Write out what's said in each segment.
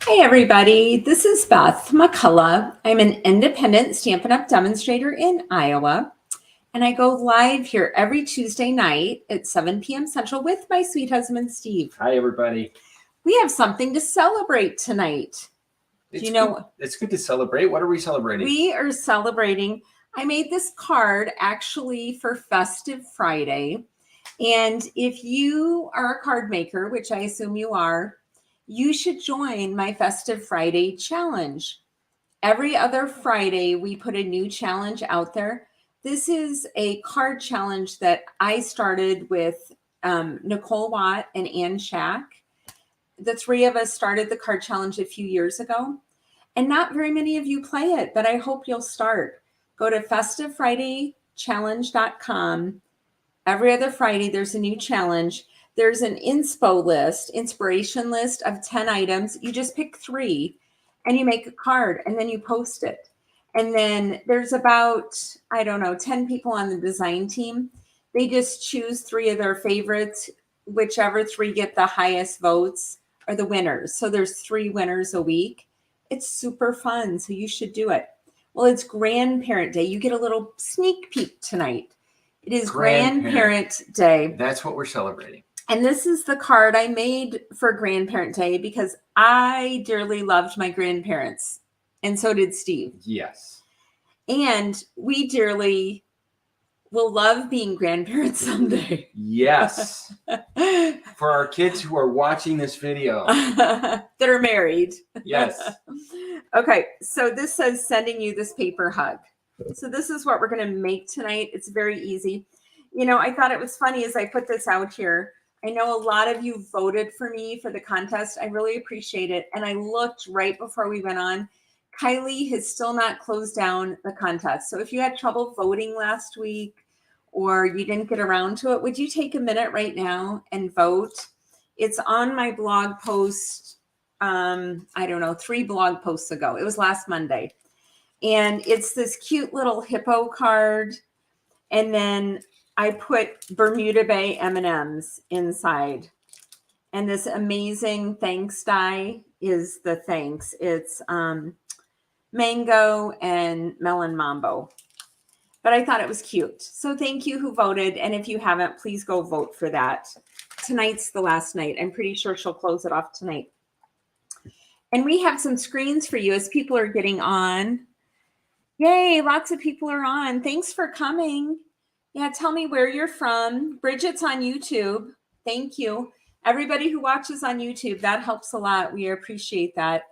Hey everybody, this is Beth McCullough. I'm an independent Stampin' Up demonstrator in Iowa, and I go live here every Tuesday night at 7 p.m. Central with my sweet husband, Steve. Hi, everybody. We have something to celebrate tonight. It's good to celebrate. What are we celebrating? We are celebrating. I made this card actually for Festive Friday. And if you are a card maker, which I assume you are, you should join my Festive Friday challenge. Every other Friday, we put a new challenge out there. This is a card challenge that I started with Nicole Watt and Ann Shack. The three of us started the card challenge a few years ago. And not very many of you play it, but I hope you'll start. Go to festivefridaychallenge.com. Every other Friday, there's a new challenge. There's an inspiration list of 10 items. You just pick 3 and you make a card and then you post it. And then there's about, 10 people on the design team. They just choose 3 of their favorites. Whichever 3 get the highest votes are the winners. So there's 3 winners a week. It's super fun, so you should do it. Well, it's Grandparent Day. You get a little sneak peek tonight. It is Grandparent Day. That's what we're celebrating. And this is the card I made for Grandparent Day because I dearly loved my grandparents. And so did Steve. Yes. And we dearly will love being grandparents someday. Yes. For our kids who are watching this video. That are married. Yes. Okay, so this says sending you this paper hug. So this is what we're going to make tonight. It's very easy. You know, I thought it was funny as I put this out here. I know a lot of you voted for me for the contest. I really appreciate it. And I looked right before we went on. Kylie has still not closed down the contest. So if you had trouble voting last week or you didn't get around to it, would you take a minute right now and vote? It's on my blog post, 3 blog posts ago. It was last Monday. And it's this cute little hippo card. And then I put Bermuda Bay M&Ms inside. And this amazing thanks die is the thanks. It's mango and melon mambo. But I thought it was cute. So thank you who voted. And if you haven't, please go vote for that. Tonight's the last night. I'm pretty sure she'll close it off tonight. And we have some screens for you as people are getting on. Yay, lots of people are on. Thanks for coming. Yeah, tell me where you're from. Bridget's on YouTube. Thank you. Everybody who watches on YouTube, that helps a lot. We appreciate that.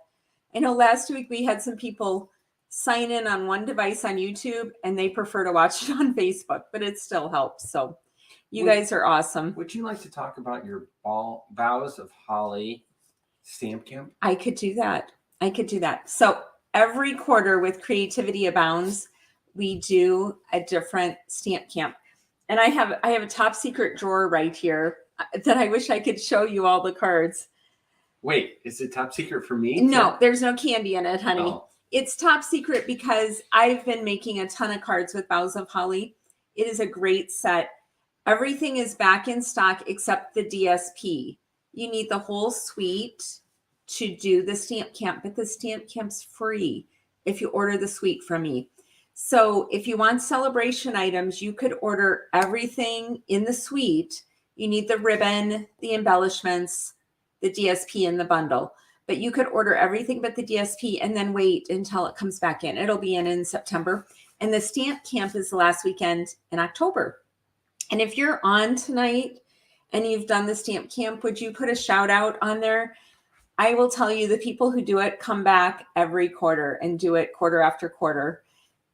I know last week we had some people sign in on one device on YouTube and they prefer to watch it on Facebook, but it still helps. So you guys are awesome. Would you like to talk about your Boughs of Holly stamp camp? I could do that. So every quarter with Creativity Abounds, we do a different stamp camp. And I have a top secret drawer right here that I wish I could show you all the cards. Wait, is it top secret for me? No, there's no candy in it, honey. Oh. It's top secret because I've been making a ton of cards with Boughs of Holly. It is a great set. Everything is back in stock except the DSP. You need the whole suite to do the stamp camp, but the stamp camp's free if you order the suite from me. So if you want celebration items, you could order everything in the suite. You need the ribbon, the embellishments, the DSP in the bundle, but you could order everything but the DSP and then wait until it comes back in. It'll be in September. And the stamp camp is the last weekend in October. And if you're on tonight and you've done the stamp camp, would you put a shout out on there? I will tell you the people who do it come back every quarter and do it quarter after quarter.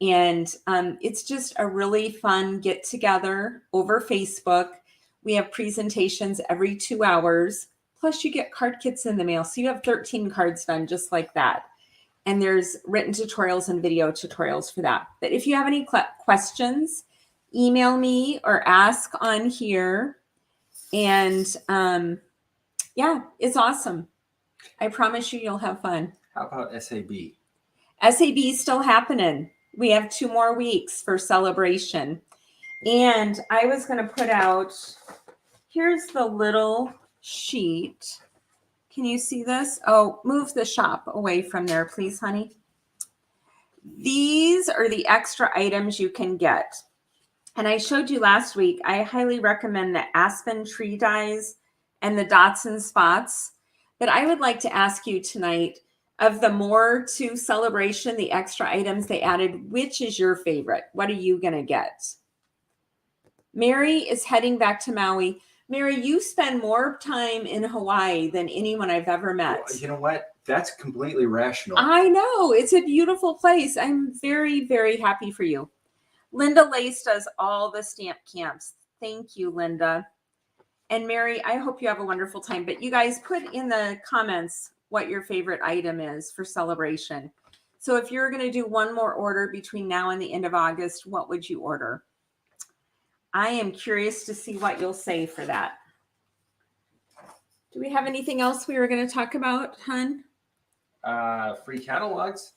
And it's just a really fun get together over Facebook. We have presentations every 2 hours. Plus you get card kits in the mail. So you have 13 cards done just like that. And there's written tutorials and video tutorials for that. But if you have any questions, email me or ask on here. And yeah, it's awesome. I promise you'll have fun. How about SAB? SAB is still happening. We have 2 more weeks for celebration. And I was going to put out, here's the little sheet. Can you see this? Oh, move the shop away from there, please, honey. These are the extra items you can get. And I showed you last week, I highly recommend the Aspen Tree Dies and the Dots and Spots. But I would like to ask you tonight, of the more to celebration, the extra items they added, which is your favorite? What are you going to get? Mary is heading back to Maui. Mary, you spend more time in Hawaii than anyone I've ever met. Well, you know what? That's completely rational. I know. It's a beautiful place. I'm very, very happy for you. Linda Lace does all the stamp camps. Thank you, Linda. And Mary, I hope you have a wonderful time. But you guys put in the comments what your favorite item is for celebration. So if you're going to do one more order between now and the end of August, what would you order? I am curious to see what you'll say for that. Do we have anything else we were going to talk about, hun? Free catalogs.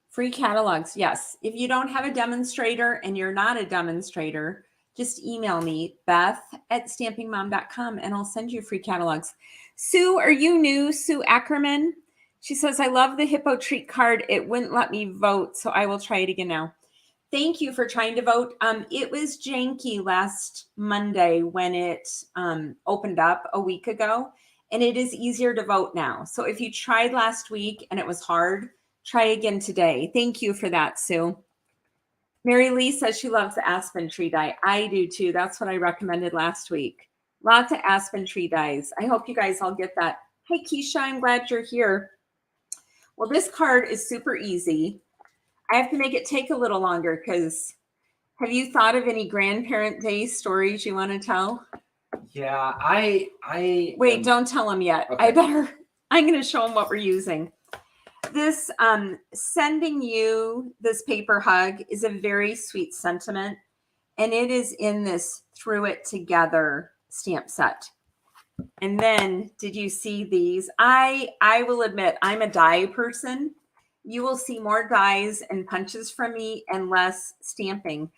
Free catalogs, yes. If you don't have a demonstrator and you're not a demonstrator, just email me, beth@stampingmom.com, and I'll send you free catalogs. Sue, are you new? Sue Ackerman? She says, I love the Hippo Treat card. It wouldn't let me vote, so I will try it again now. Thank you for trying to vote. It was janky last Monday when it opened up a week ago, and it is easier to vote now. So if you tried last week and it was hard, try again today. Thank you for that, Sue. Mary Lee says she loves the Aspen Tree die. I do too. That's what I recommended last week. Lots of Aspen Tree dies. I hope you guys all get that. Hey, Keisha, I'm glad you're here. Well, this card is super easy. I have to make it take a little longer because have you thought of any Grandparent Day stories you want to tell? Yeah, I Wait, don't tell them yet. Okay. I'm going to show them what we're using. This sending you this paper hug is a very sweet sentiment, and it is in this Through It Together stamp set. And then did you see these? I will admit I'm a die person. You will see more dies and punches from me and less stamping.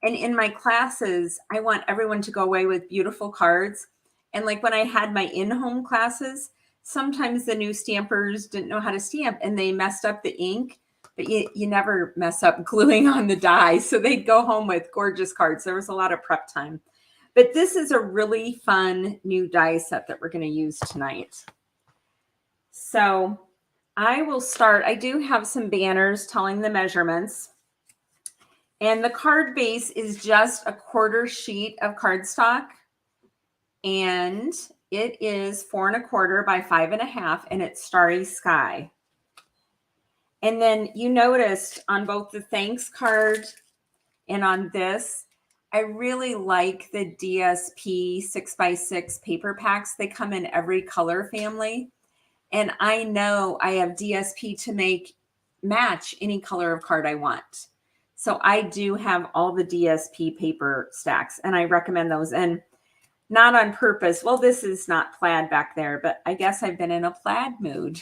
And in my classes, I want everyone to go away with beautiful cards. And like when I had my in-home classes, sometimes the new stampers didn't know how to stamp and they messed up the ink, but you never mess up gluing on the die. So they'd go home with gorgeous cards. There was a lot of prep time. But this is a really fun new die set that we're going to use tonight. So I will start. I do have some banners telling the measurements. And the card base is just a 1/4 sheet of cardstock. And it is 4 1/4 by 5 1/2, and it's Starry Sky. And then you noticed on both the thanks card and on this, I really like the DSP 6x6 paper packs. They come in every color family. And I know I have DSP to match any color of card I want. So I do have all the DSP paper stacks, and I recommend those. And not on purpose. Well, this is not plaid back there, but I guess I've been in a plaid mood.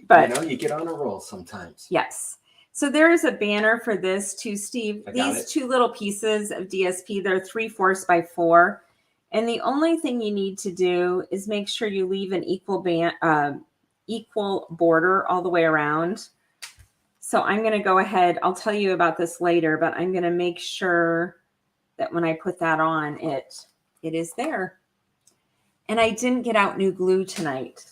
But you get on a roll sometimes. Yes. So there is a banner for this too, Steve. These two little pieces of DSP, they're 3/4 by 4. And the only thing you need to do is make sure you leave an equal border all the way around. So I'm going to go ahead. I'll tell you about this later, but I'm going to make sure that when I put that on, it is there. And I didn't get out new glue tonight.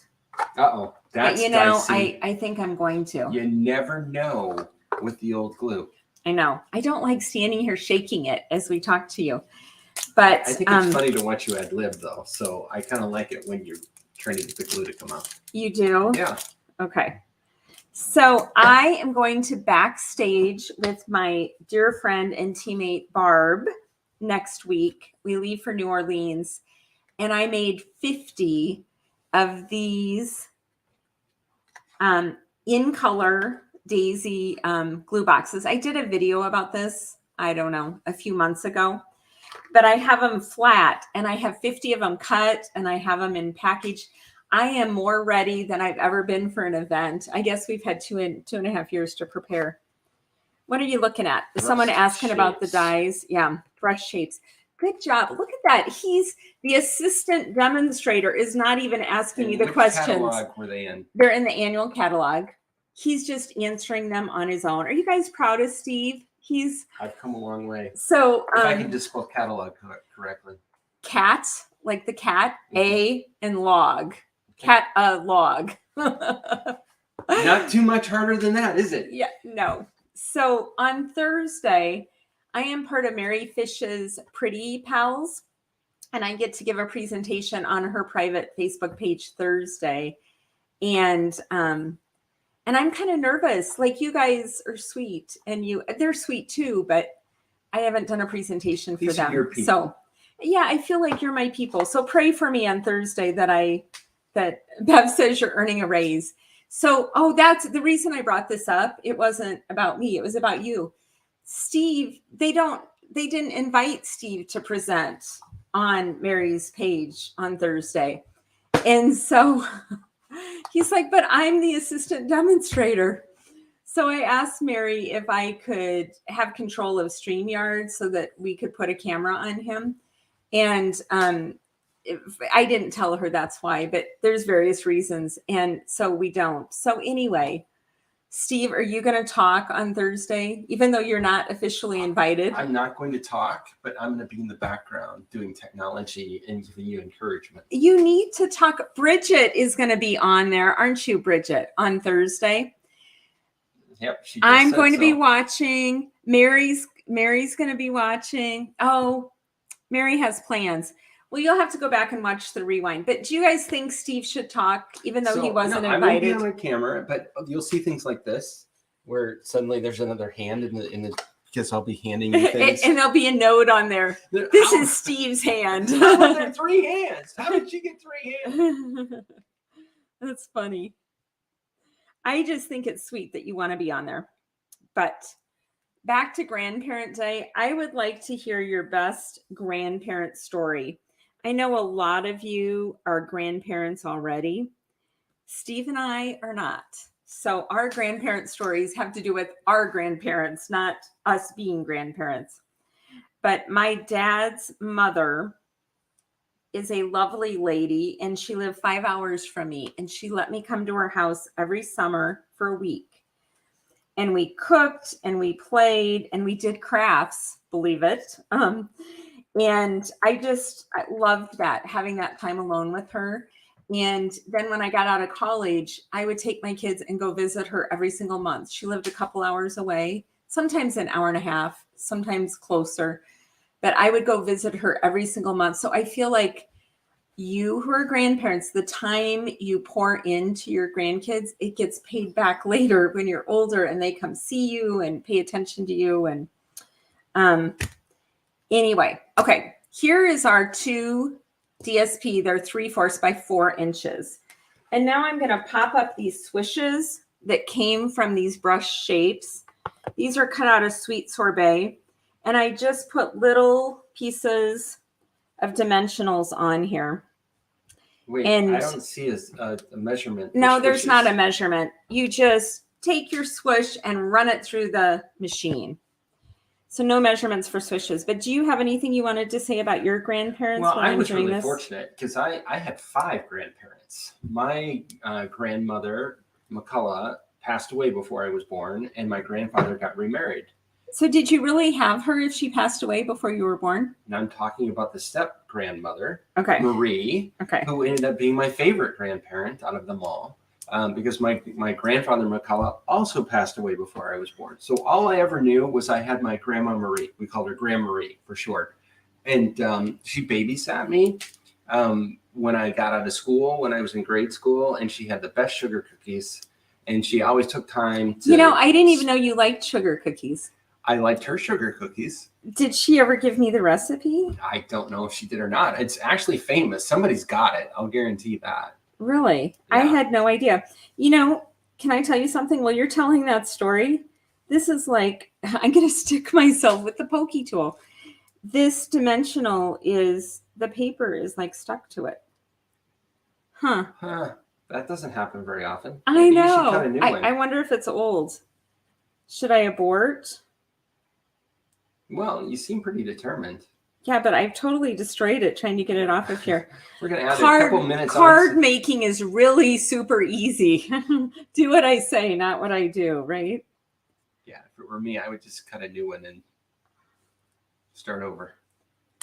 Uh-oh. That's but, you know, dicey. I think I'm going to. You never know with the old glue. I know. I don't like standing here shaking it as we talk to you. But I think it's funny to watch you ad lib, though. So I kind of like it when you're trying to get the glue to come out. You do? Yeah. Okay. So I am going to backstage with my dear friend and teammate Barb next week. We leave for New Orleans, and I made 50 of these in color daisy glue boxes. I did a video about this, I don't know, a few months ago, but I have them flat and I have 50 of them cut and I have them in package. I am more ready than I've ever been for an event. I guess we've had 2.5 years to prepare. What are you looking at? Is someone asking about the dies? Yeah, brush shapes. Good job. Look at that. He's the assistant demonstrator is not even asking you the which questions. catalog were they in? They're in the annual catalog. He's just answering them on his own. Are you guys proud of Steve? I've come a long way. So if I can just spell catalog correctly. Cat, like the cat, A and log. Cat log. Not too much harder than that, is it? Yeah, no. So on Thursday, I am part of Mary Fish's Pretty Pals, and I get to give a presentation on her private Facebook page Thursday. And I'm kind of nervous. Like, you guys are sweet, and they're sweet too, but I haven't done a presentation for them. Your people. So yeah, I feel like you're my people. So pray for me on Thursday that Bev says you're earning a raise. So, that's the reason I brought this up. It wasn't about me. It was about you. Steve, they didn't invite Steve to present on Mary's page on Thursday. And so he's like, but I'm the assistant demonstrator. So I asked Mary if I could have control of StreamYard so that we could put a camera on him. And I didn't tell her that's why, but there's various reasons. And so we don't. So anyway, Steve, are you going to talk on Thursday, even though you're not officially invited? I'm not going to talk, but I'm going to be in the background doing technology and giving you encouragement. You need to talk. Bridget is going to be on there, aren't you, Bridget, on Thursday? Yep. I'm going to be watching. Mary's going to be watching. Oh, Mary has plans. Well, you'll have to go back and watch the rewind. But do you guys think Steve should talk, even though he wasn't invited? I won't be on my camera, but you'll see things like this, where suddenly there's another hand in the because I'll be handing you things. And there'll be a note on there. This is Steve's hand. How are there 3 hands? How did you get 3 hands? That's funny. I just think it's sweet that you want to be on there. But back to Grandparent Day, I would like to hear your best grandparent story. I know a lot of you are grandparents already. Steve and I are not. So our grandparent stories have to do with our grandparents, not us being grandparents. But my dad's mother is a lovely lady, and she lived 5 hours from me, and she let me come to her house every summer for a week. And we cooked and we played and we did crafts, believe it. And I loved that, having that time alone with her. And then when I got out of college, I would take my kids and go visit her every single month. She lived a couple hours away, sometimes an hour and a half, sometimes closer. But I would go visit her every single month. So I feel like you who are grandparents, the time you pour into your grandkids, it gets paid back later when you're older and they come see you and pay attention to you. And anyway, okay, here is our 2 DSP. They're 3/4 by 4 inches. And now I'm going to pop up these swishes that came from these brush shapes. These are cut out of sweet sorbet. And I just put little pieces of dimensionals on here. Wait, I don't see a measurement. No, there's not a measurement. You just take your swish and run it through the machine. So no measurements for swishes. But do you have anything you wanted to say about your grandparents? Well, I was really fortunate because I had 5 grandparents. My grandmother, McCullough, passed away before I was born, and my grandfather got remarried. So did you really have her if she passed away before you were born? And I'm talking about the step grandmother, okay, Marie, okay, who ended up being my favorite grandparent out of them all. Because my grandfather, McCullough, also passed away before I was born. So all I ever knew was I had my Grandma Marie. We called her Grand Marie for short. And she babysat me when I got out of school, when I was in grade school. And she had the best sugar cookies. And she always took time to... You know, I didn't even know you liked sugar cookies. I liked her sugar cookies. Did she ever give me the recipe? I don't know if she did or not. It's actually famous. Somebody's got it. I'll guarantee that. Really? Yeah. I had no idea. You know, can I tell you something? While you're telling that story, this is like, I'm going to stick myself with the pokey tool. This dimensional is, the paper is like stuck to it. Huh. That doesn't happen very often. I know. I wonder if it's old. Should I abort? Well, you seem pretty determined. Yeah, but I've totally destroyed it trying to get it off of here. We're going to add a couple minutes Card making is really super easy. Do what I say, not what I do, right? Yeah, if it were me, I would just cut a new one and start over.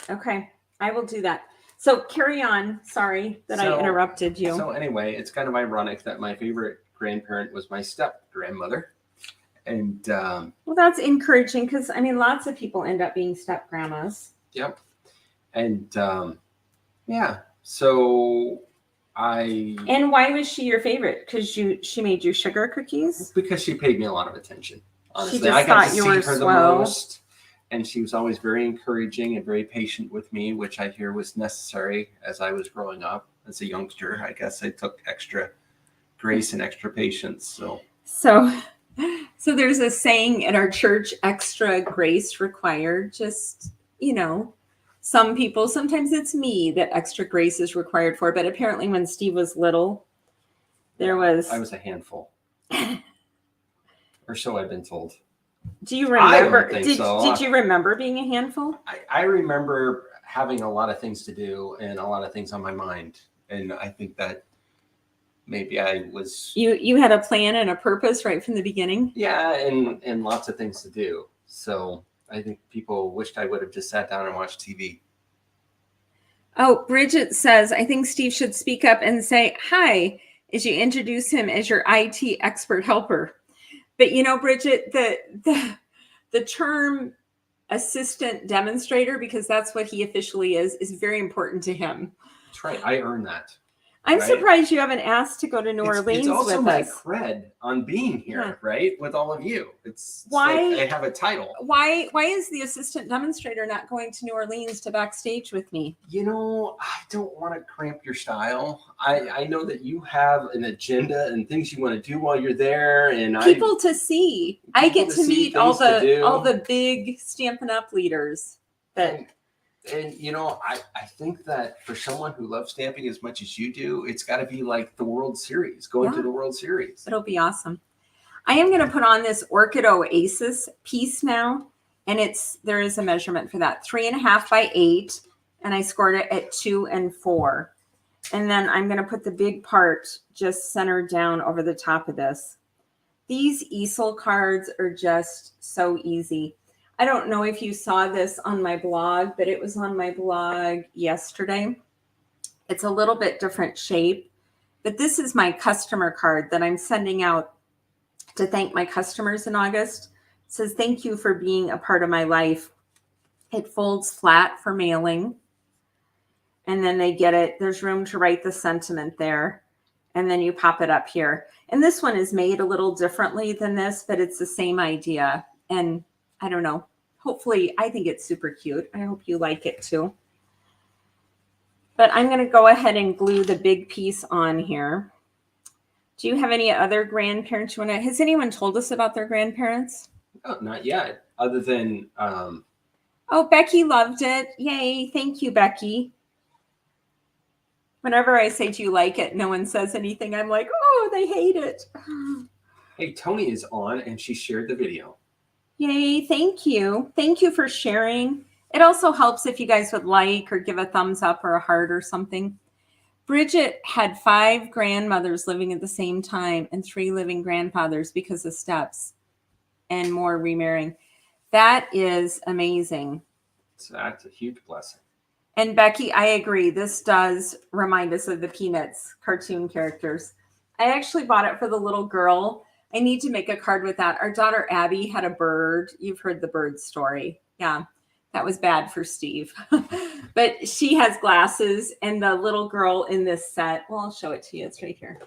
Okay, I will do that. So carry on. Sorry that I interrupted you. So anyway, it's kind of ironic that my favorite grandparent was my step-grandmother. And well, that's encouraging because, I mean, lots of people end up being step-grandmas. Yep. And yeah, so And why was she your favorite? Because she made you sugar cookies? Because she paid me a lot of attention. Honestly, she just I got to you see were her swell. the most, and she was always very encouraging and very patient with me, which I hear was necessary as I was growing up as a youngster. I guess I took extra grace and extra patience. So there's a saying at our church: extra grace required. Just, some people, sometimes it's me that extra grace is required for, but apparently when Steve was little, I was a handful. Or so I've been told. Do you remember? I don't think so. Did you remember being a handful? I remember having a lot of things to do and a lot of things on my mind. And I think that maybe I was... You had a plan and a purpose right from the beginning? Yeah, and lots of things to do. So I think people wished I would have just sat down and watched TV. Oh, Bridget says, I think Steve should speak up and say, hi, as you introduce him as your IT expert helper. But Bridget, the term assistant demonstrator, because that's what he officially is very important to him. That's right. I earned that. I'm surprised you haven't asked to go to New Orleans with us. It's also my cred on being here, right? With all of you. It's why like I have a title. Why is the assistant demonstrator not going to New Orleans to backstage with me? I don't want to cramp your style. I know that you have an agenda and things you want to do while you're there, and people to see. I get to meet all the big Stampin' Up leaders that. And I think that for someone who loves stamping as much as you do, it's got to be like the World Series, going to the World Series. It'll be awesome. I am going to put on this Orchid Oasis piece now, and there is a measurement for that, 3.5 by 8, and I scored it at 2 and 4. And then I'm going to put the big part just centered down over the top of this. These easel cards are just so easy. I don't know if you saw this on my blog, but it was on my blog yesterday. It's a little bit different shape, but this is my customer card that I'm sending out to thank my customers in August. It says, thank you for being a part of my life. It folds flat for mailing. And then they get it. There's room to write the sentiment there. And then you pop it up here. And this one is made a little differently than this, but it's the same idea. And I don't know. Hopefully, I think it's super cute. I hope you like it too. But I'm going to go ahead and glue the big piece on here. Do you have any other grandparents you want to... Has anyone told us about their grandparents? Oh, not yet. Other than... Oh, Becky loved it. Yay. Thank you, Becky. Whenever I say, do you like it? No one says anything. I'm like, oh, they hate it. Hey, Tony is on and she shared the video. Yay, thank you. Thank you for sharing. It also helps if you guys would like or give a thumbs up or a heart or something. Bridget had 5 grandmothers living at the same time and 3 living grandfathers because of steps and more remarrying. That is amazing. So that's a huge blessing. And Becky, I agree. This does remind us of the Peanuts cartoon characters. I actually bought it for the little girl. I need to make a card with that. Our daughter Abby had a bird. You've heard the bird story. Yeah, that was bad for Steve. But she has glasses, and the little girl in this set, well, I'll show it to you. It's right here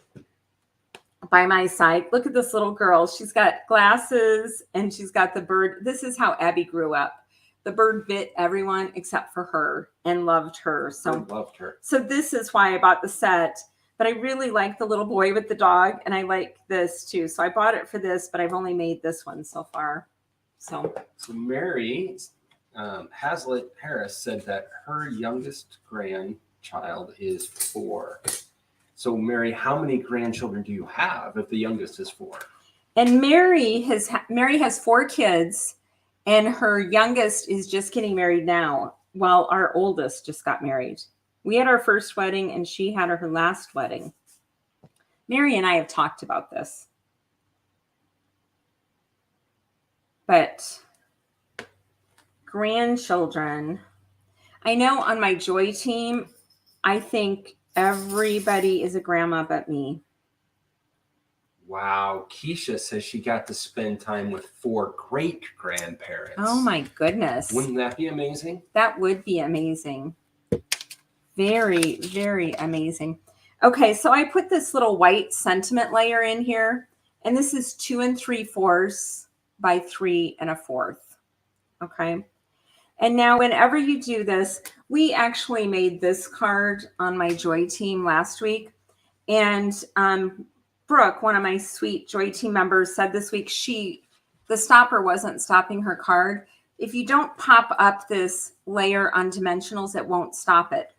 by my side. Look at this little girl. She's got glasses, and she's got the bird. This is how Abby grew up. The bird bit everyone except for her and loved her. So this is why I bought the set. But I really like the little boy with the dog, and I like this too. So I bought it for this, but I've only made this one so far. So Mary Hazlitt Harris said that her youngest grandchild is 4. So Mary, how many grandchildren do you have if the youngest is 4? And Mary has 4 kids, and her youngest is just getting married now. Well, our oldest just got married. We had our first wedding and she had her last wedding. Mary and I have talked about this. But grandchildren, I know on my Joy team, I think everybody is a grandma but me. Wow. Keisha says she got to spend time with 4 great grandparents. Oh my goodness. Wouldn't that be amazing? That would be amazing. Very, very amazing. Okay, so I put this little white sentiment layer in here, and this is 2 3/4 by 3 1/4. Okay. And now whenever you do this, we actually made this card on my Joy team last week. And Brooke, one of my sweet Joy team members, said this week the stopper wasn't stopping her card. If you don't pop up this layer on dimensionals, it won't stop it.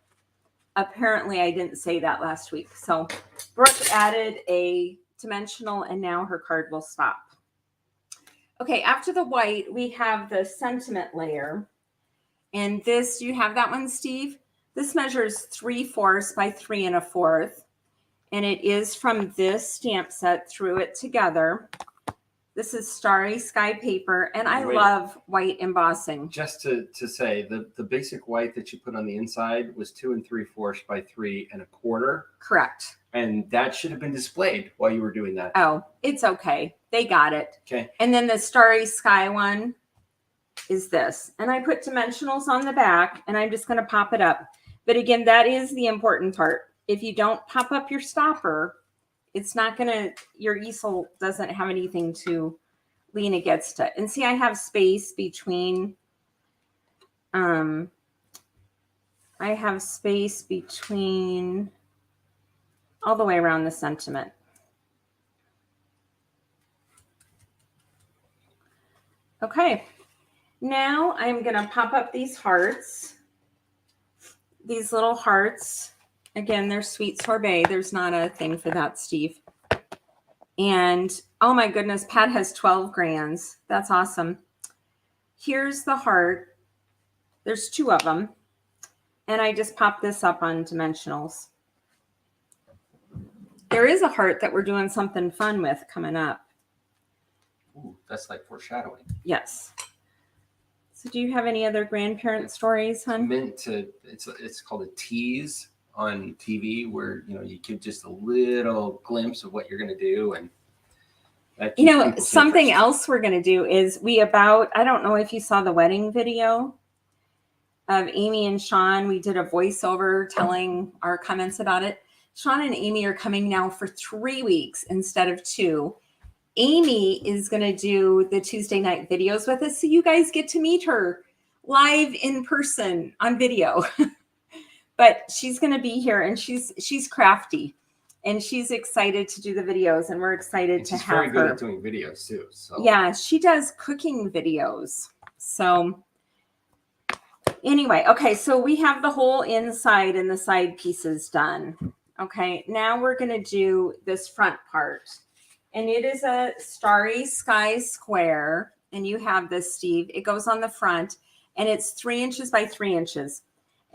Apparently, I didn't say that last week. So Brooke added a dimensional and now her card will stop. Okay, after the white, we have the sentiment layer. And this, do you have that one, Steve? This measures 3/4 by 3 1/4. And it is from this stamp set, Threw It Together. This is Starry Sky paper, and I love white embossing. Just to say, the basic white that you put on the inside was 2 3/4 by 3 1/4. Correct. And that should have been displayed while you were doing that. Oh, it's okay. They got it. Okay. And then the Starry Sky one is this. And I put dimensionals on the back, and I'm just going to pop it up. But again, that is the important part. If you don't pop up your stopper, it's not going to, your easel doesn't have anything to lean against it. And see, I have space between, all the way around the sentiment. Okay. Now I'm going to pop up these hearts, these little hearts. Again, they're sweet sorbet. There's not a thing for that, Steve. And oh my goodness, Pat has 12 grands. That's awesome. Here's the heart. There's 2 of them. And I just pop this up on dimensionals. There is a heart that we're doing something fun with coming up. Ooh, that's like foreshadowing. Yes. So do you have any other grandparent stories, hon? It's called a tease on TV, where you give just a little glimpse of what you're going to do, and that something else we're going to do is I don't know if you saw the wedding video of Amy and Sean. We did a voiceover telling our comments about it. Sean and Amy are coming now for 3 weeks instead of 2. Amy is going to do the Tuesday night videos with us, so you guys get to meet her live in person on video. But she's going to be here, and she's crafty, and she's excited to do the videos, and we're excited to have her. She's very good at doing videos too. So yeah, she does cooking videos. So anyway, okay, so we have the whole inside and the side pieces done. Okay, now we're going to do this front part. And it is a Starry Sky square. And you have this, Steve. It goes on the front. And it's 3 inches by 3 inches.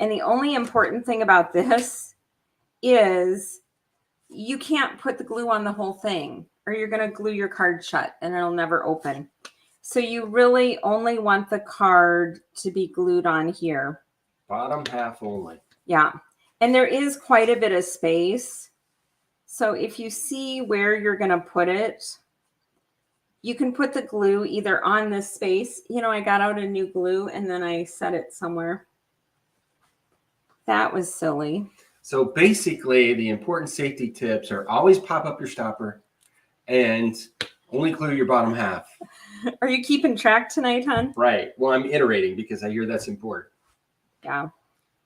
And the only important thing about this is you can't put the glue on the whole thing, or you're going to glue your card shut and it'll never open. So you really only want the card to be glued on here. Bottom half only. Yeah. And there is quite a bit of space. So if you see where you're going to put it, you can put the glue either on this space. I got out a new glue and then I set it somewhere. That was silly. So basically, the important safety tips are always pop up your stopper and only glue your bottom half. Are you keeping track tonight, hon? Right. Well, I'm iterating because I hear that's important. Yeah.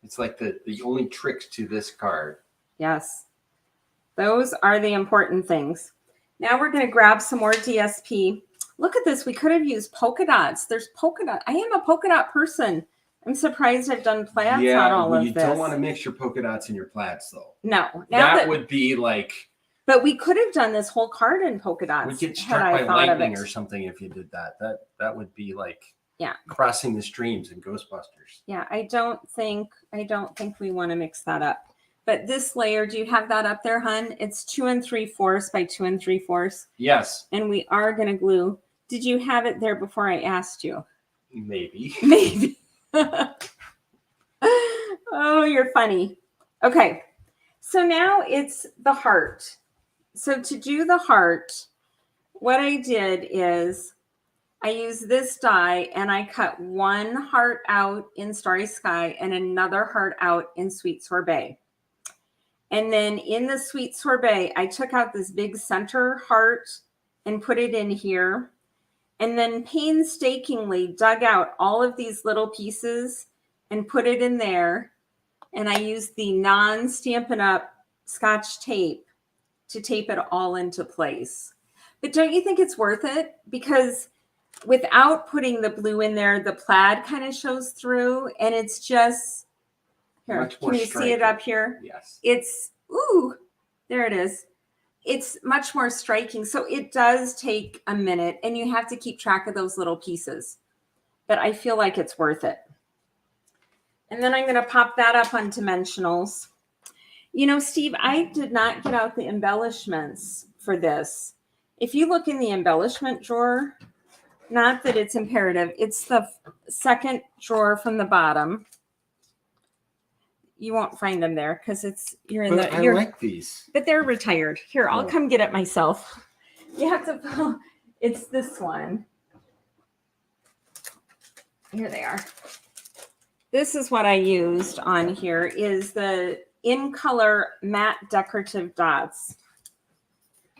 It's like the only tricks to this card. Yes. Those are the important things. Now we're going to grab some more DSP. Look at this. We could have used polka dots. There's polka dot. I am a polka dot person. I'm surprised I've done plaids on all of this. You don't want to mix your polka dots in your plaids, though. No. That would be like... But we could have done this whole card in polka dots. We'd get struck by lightning or something if you did that. That would be like... Yeah. Crossing the Streams in Ghostbusters. Yeah, I don't think we want to mix that up. But this layer, do you have that up there, hun? It's 2 3/4 by 2 3/4. Yes. And we are going to glue. Did you have it there before I asked you? Maybe. Maybe. Oh, you're funny. Okay. So now it's the heart. So to do the heart, what I did is I used this die and I cut one heart out in Starry Sky and another heart out in Sweet Sorbet. And then in the Sweet Sorbet, I took out this big center heart and put it in here. And then painstakingly dug out all of these little pieces and put it in there. And I used the non-Stampin' Up Scotch tape to tape it all into place. But don't you think it's worth it? Because without putting the blue in there, the plaid kind of shows through, and it's just, here, can you see it up here? Yes. It's, ooh, there it is. It's much more striking. So it does take a minute, and you have to keep track of those little pieces. But I feel like it's worth it. And then I'm going to pop that up on dimensionals. You know, Steve, I did not get out the embellishments for this. If you look in the embellishment drawer, not that it's imperative, it's the second drawer from the bottom. You won't find them there because you're in I like these. But they're retired. Here, I'll come get it myself. You have to, it's this one. Here they are. This is what I used on here is the In Color matte decorative dots.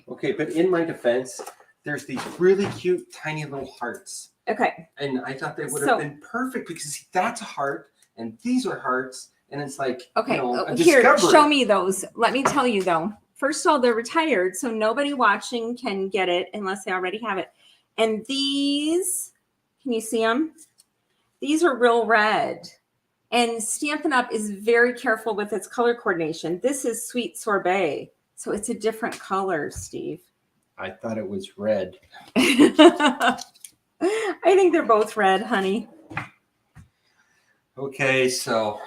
Okay, but in my defense, there's these really cute tiny little hearts. Okay. And I thought they would have been perfect because that's a heart and these are hearts. And it's like, okay, you know, a here, discovery. show me those. Let me tell you though. First of all, they're retired, so nobody watching can get it unless they already have it. And these, can you see them? These are real red. And Stampin' Up is very careful with its color coordination. This is Sweet Sorbet, so it's a different color, Steve. I thought it was red. I think they're both red, honey. Okay, so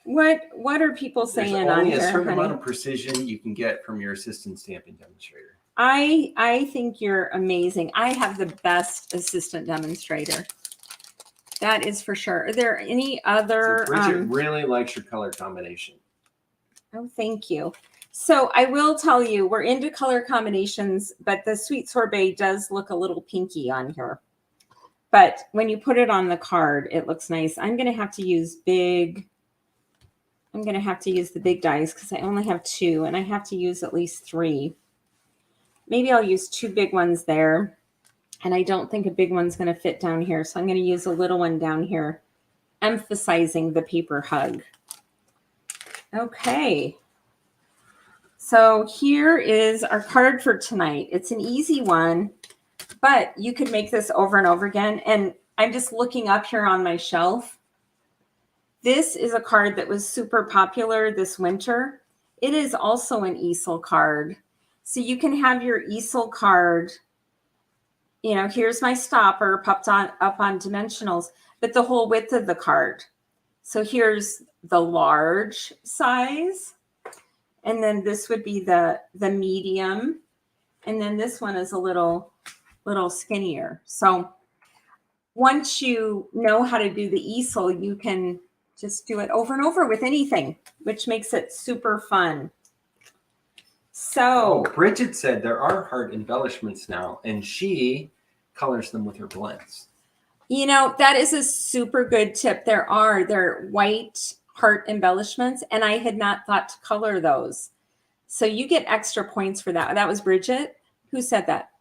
what are people saying on here? There's only a certain honey? amount of precision you can get from your assistant stamping demonstrator. I think you're amazing. I have the best assistant demonstrator. That is for sure. Are there any other? So Bridget really likes your color combination. Oh, thank you. So I will tell you, we're into color combinations, but the Sweet Sorbet does look a little pinky on here. But when you put it on the card, it looks nice. I'm going to have to use the big dies because I only have 2 and I have to use at least 3. Maybe I'll use 2 big ones there. And I don't think a big one's going to fit down here. So I'm going to use a little one down here, emphasizing the paper hug. Okay. So here is our card for tonight. It's an easy one, but you could make this over and over again. And I'm just looking up here on my shelf. This is a card that was super popular this winter. It is also an easel card. So you can have your easel card. You know, here's my stopper popped up on dimensionals, but the whole width of the card. So here's the large size. And then this would be the medium. And then this one is a little skinnier. So once you know how to do the easel, you can just do it over and over with anything, which makes it super fun. So Bridget said there are heart embellishments now, and she colors them with her blends. You know, that is a super good tip. They're white heart embellishments, and I had not thought to color those. So you get extra points for that. That was Bridget. Who said that?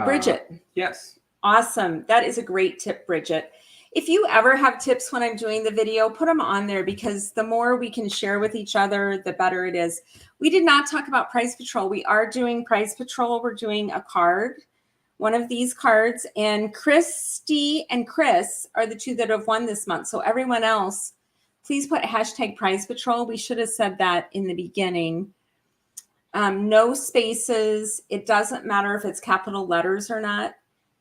Bridget. Yes. Awesome. That is a great tip, Bridget. If you ever have tips when I'm doing the video, put them on there because the more we can share with each other, the better it is. We did not talk about Prize Patrol. We are doing Prize Patrol. We're doing a card, one of these cards, and Christy and Chris are the 2 that have won this month. So everyone else, please put hashtag Prize Patrol. We should have said that in the beginning. No spaces. It doesn't matter if it's capital letters or not,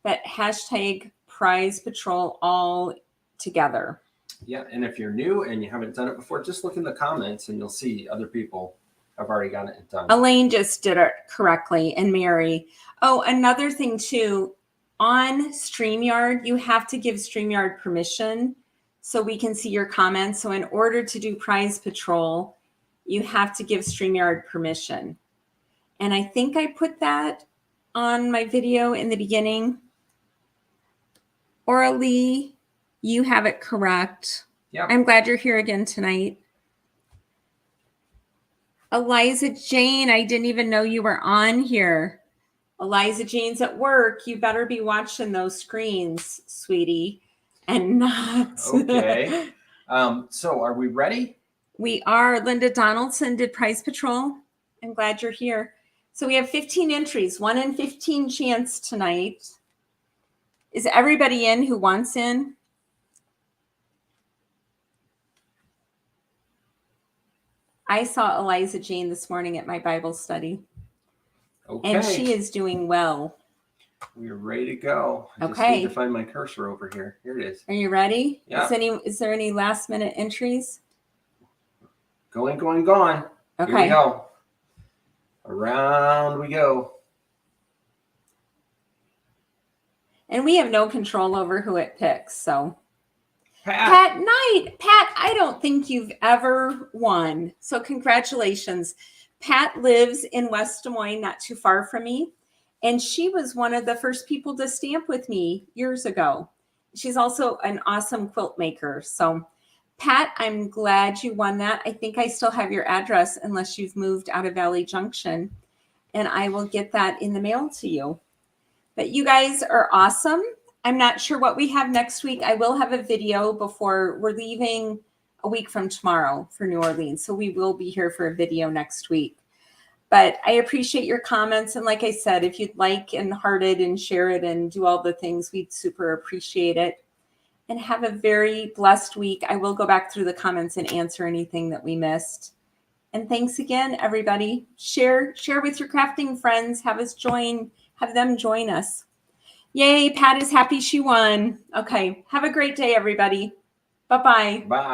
but hashtag Prize Patrol all together. Yeah, and if you're new and you haven't done it before, just look in the comments and you'll see other people have already got it done. Elaine just did it correctly, and Mary. Oh, another thing too, on StreamYard, you have to give StreamYard permission so we can see your comments. So in order to do Prize Patrol, you have to give StreamYard permission. And I think I put that on my video in the beginning. Oralee, you have it correct. Yeah. I'm glad you're here again tonight. Eliza Jane, I didn't even know you were on here. Eliza Jane's at work. You better be watching those screens, sweetie, and not. Okay. So are we ready? We are. Linda Donaldson did Prize Patrol. I'm glad you're here. So we have 15 entries, 1 in 15 chance tonight. Is everybody in who wants in? I saw Eliza Jane this morning at my Bible study. Okay. And she is doing well. We're ready to go. I just Okay. need to find my cursor over here. Here it is. Are you ready? Yeah. Is there any last minute entries? Going, going, gone. Okay. Here we go. Around we go. And we have no control over who it picks. So Pat. Knight. Pat, I don't think you've ever won. So congratulations. Pat lives in West Des Moines, not too far from me. And she was one of the first people to stamp with me years ago. She's also an awesome quilt maker. So Pat, I'm glad you won that. I think I still have your address unless you've moved out of Valley Junction. And I will get that in the mail to you. But you guys are awesome. I'm not sure what we have next week. I will have a video before we're leaving a week from tomorrow for New Orleans. So we will be here for a video next week. But I appreciate your comments. And like I said, if you'd like and heart it and share it and do all the things, we'd super appreciate it. And have a very blessed week. I will go back through the comments and answer anything that we missed. And thanks again, everybody. Share with your crafting friends. Have them join us. Yay, Pat is happy she won. Okay, have a great day, everybody. Bye-bye. Bye.